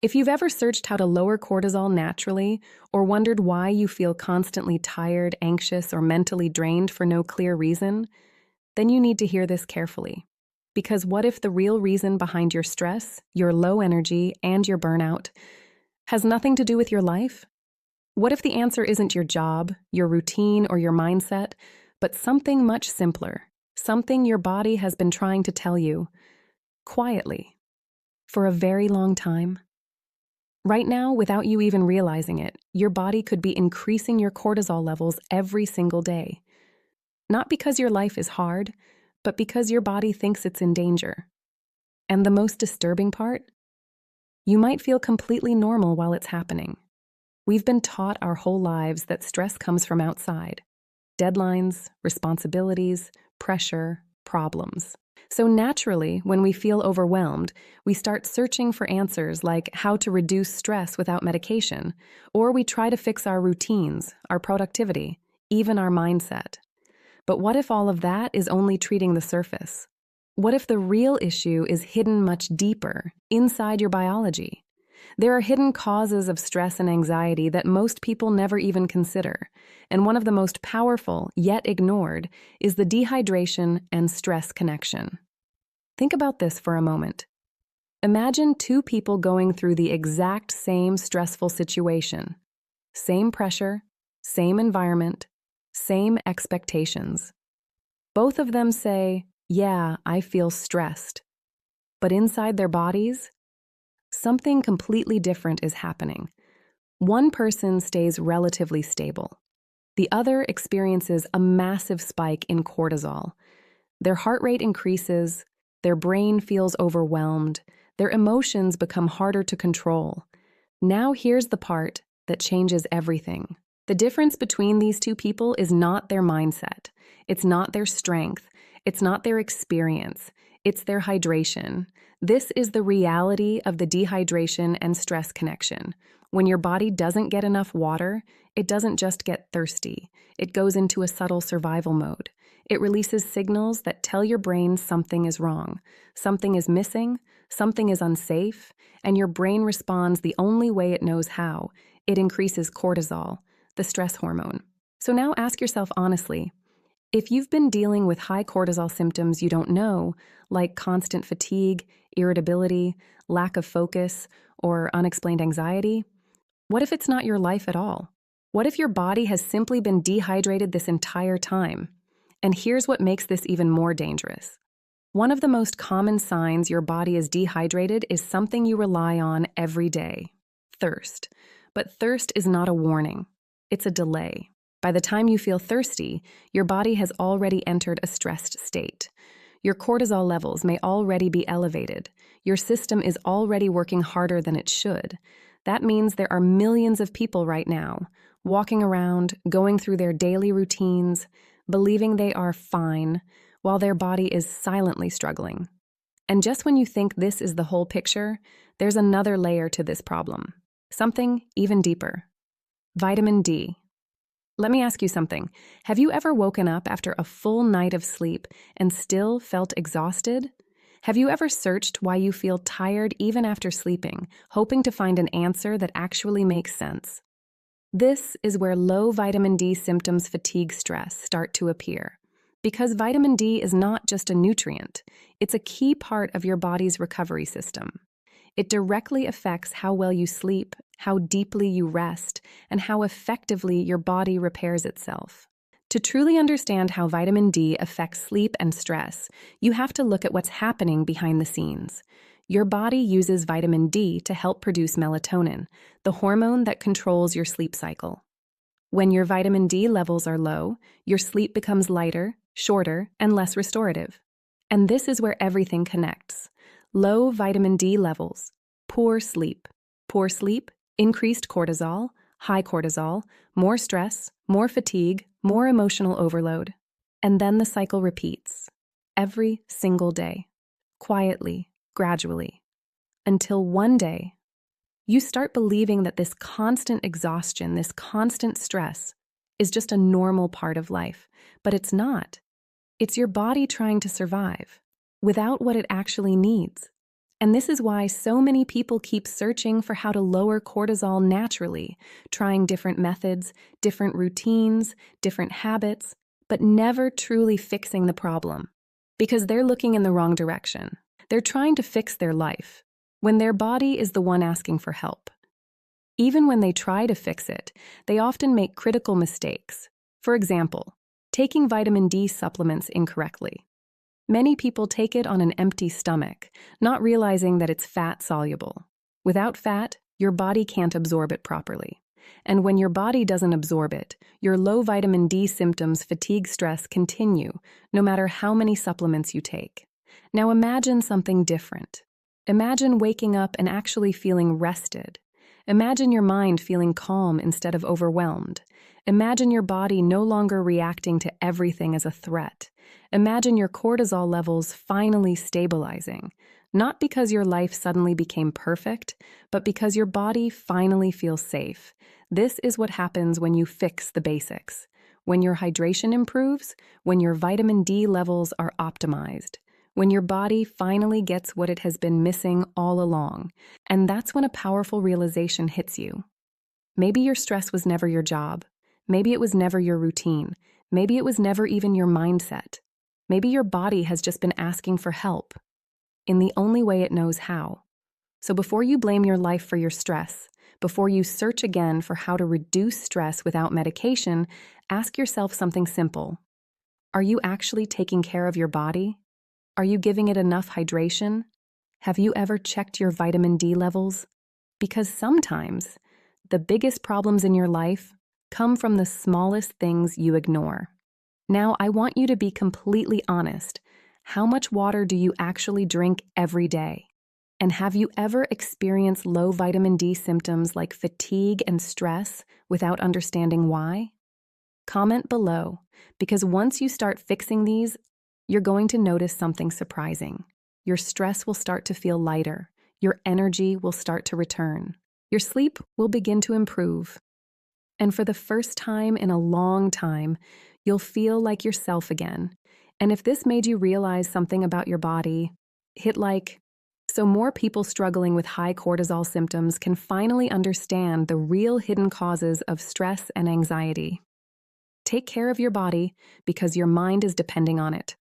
If you've ever searched how to lower cortisol naturally or wondered why you feel constantly tired, anxious, or mentally drained for no clear reason, then you need to hear this carefully. Because what if the real reason behind your stress, your low energy, and your burnout has nothing to do with your life? What if the answer isn't your job, your routine, or your mindset, but something much simpler, something your body has been trying to tell you, quietly, for a very long time? Right now, without you even realizing it, your body could be increasing your cortisol levels every single day. Not because your life is hard, but because your body thinks it's in danger. And the most disturbing part? You might feel completely normal while it's happening. We've been taught our whole lives that stress comes from outside. Deadlines, responsibilities, pressure, problems. So naturally, when we feel overwhelmed, we start searching for answers like how to reduce stress without medication, or we try to fix our routines, our productivity, even our mindset. But what if all of that is only treating the surface? What if the real issue is hidden much deeper, inside your biology? There are hidden causes of stress and anxiety that most people never even consider, and one of the most powerful, yet ignored, is the dehydration and stress connection. Think about this for a moment. Imagine two people going through the exact same stressful situation. Same pressure, same environment, same expectations. Both of them say, "Yeah, I feel stressed." But inside their bodies, something completely different is happening. One person stays relatively stable. The other experiences a massive spike in cortisol. Their heart rate increases, their brain feels overwhelmed, their emotions become harder to control. Now here's the part that changes everything. The difference between these two people is not their mindset. It's not their strength. It's not their experience. It's their hydration. This is the reality of the dehydration and stress connection. When your body doesn't get enough water, it doesn't just get thirsty. It goes into a subtle survival mode. It releases signals that tell your brain something is wrong, something is missing, something is unsafe, and your brain responds the only way it knows how. It increases cortisol, the stress hormone. So now ask yourself honestly, if you've been dealing with high cortisol symptoms you don't know, like constant fatigue, irritability, lack of focus, or unexplained anxiety, what if it's not your life at all? What if your body has simply been dehydrated this entire time? And here's what makes this even more dangerous. One of the most common signs your body is dehydrated is something you rely on every day: thirst. But thirst is not a warning. It's a delay. By the time you feel thirsty, your body has already entered a stressed state. Your cortisol levels may already be elevated. Your system is already working harder than it should. That means there are millions of people right now walking around, going through their daily routines, believing they are fine, while their body is silently struggling. And just when you think this is the whole picture, there's another layer to this problem. Something even deeper. Vitamin D. Let me ask you something. Have you ever woken up after a full night of sleep and still felt exhausted? Have you ever searched why you feel tired even after sleeping, hoping to find an answer that actually makes sense? This is where low vitamin D symptoms, fatigue, stress start to appear. Because vitamin D is not just a nutrient, it's a key part of your body's recovery system. It directly affects how well you sleep, how deeply you rest, and how effectively your body repairs itself. To truly understand how vitamin D affects sleep and stress, you have to look at what's happening behind the scenes. Your body uses vitamin D to help produce melatonin, the hormone that controls your sleep cycle. When your vitamin D levels are low, your sleep becomes lighter, shorter, and less restorative. And this is where everything connects. Low vitamin D levels, poor sleep. Poor sleep, increased cortisol, high cortisol, more stress, more fatigue, more emotional overload. And then the cycle repeats, every single day, quietly, gradually, until one day, you start believing that this constant exhaustion, this constant stress, is just a normal part of life. But it's not. It's your body trying to survive, without what it actually needs. And this is why so many people keep searching for how to lower cortisol naturally, trying different methods, different routines, different habits, but never truly fixing the problem. Because they're looking in the wrong direction. They're trying to fix their life, when their body is the one asking for help. Even when they try to fix it, they often make critical mistakes. For example, taking vitamin D supplements incorrectly. Many people take it on an empty stomach, not realizing that it's fat-soluble. Without fat, your body can't absorb it properly. And when your body doesn't absorb it, your low vitamin D symptoms, fatigue, stress continue, no matter how many supplements you take. Now imagine something different. Imagine waking up and actually feeling rested. Imagine your mind feeling calm instead of overwhelmed. Imagine your body no longer reacting to everything as a threat. Imagine your cortisol levels finally stabilizing, not because your life suddenly became perfect, but because your body finally feels safe. This is what happens when you fix the basics. When your hydration improves, when your vitamin D levels are optimized, when your body finally gets what it has been missing all along. And that's when a powerful realization hits you. Maybe your stress was never your job. Maybe it was never your routine. Maybe it was never even your mindset. Maybe your body has just been asking for help in the only way it knows how. So before you blame your life for your stress, before you search again for how to reduce stress without medication, ask yourself something simple. Are you actually taking care of your body? Are you giving it enough hydration? Have you ever checked your vitamin D levels? Because sometimes the biggest problems in your life come from the smallest things you ignore. Now, I want you to be completely honest. How much water do you actually drink every day? And have you ever experienced low vitamin D symptoms like fatigue and stress without understanding why? Comment below, because once you start fixing these, you're going to notice something surprising. Your stress will start to feel lighter. Your energy will start to return. Your sleep will begin to improve. And for the first time in a long time, you'll feel like yourself again. And if this made you realize something about your body, hit like, so more people struggling with high cortisol symptoms can finally understand the real hidden causes of stress and anxiety. Take care of your body because your mind is depending on it.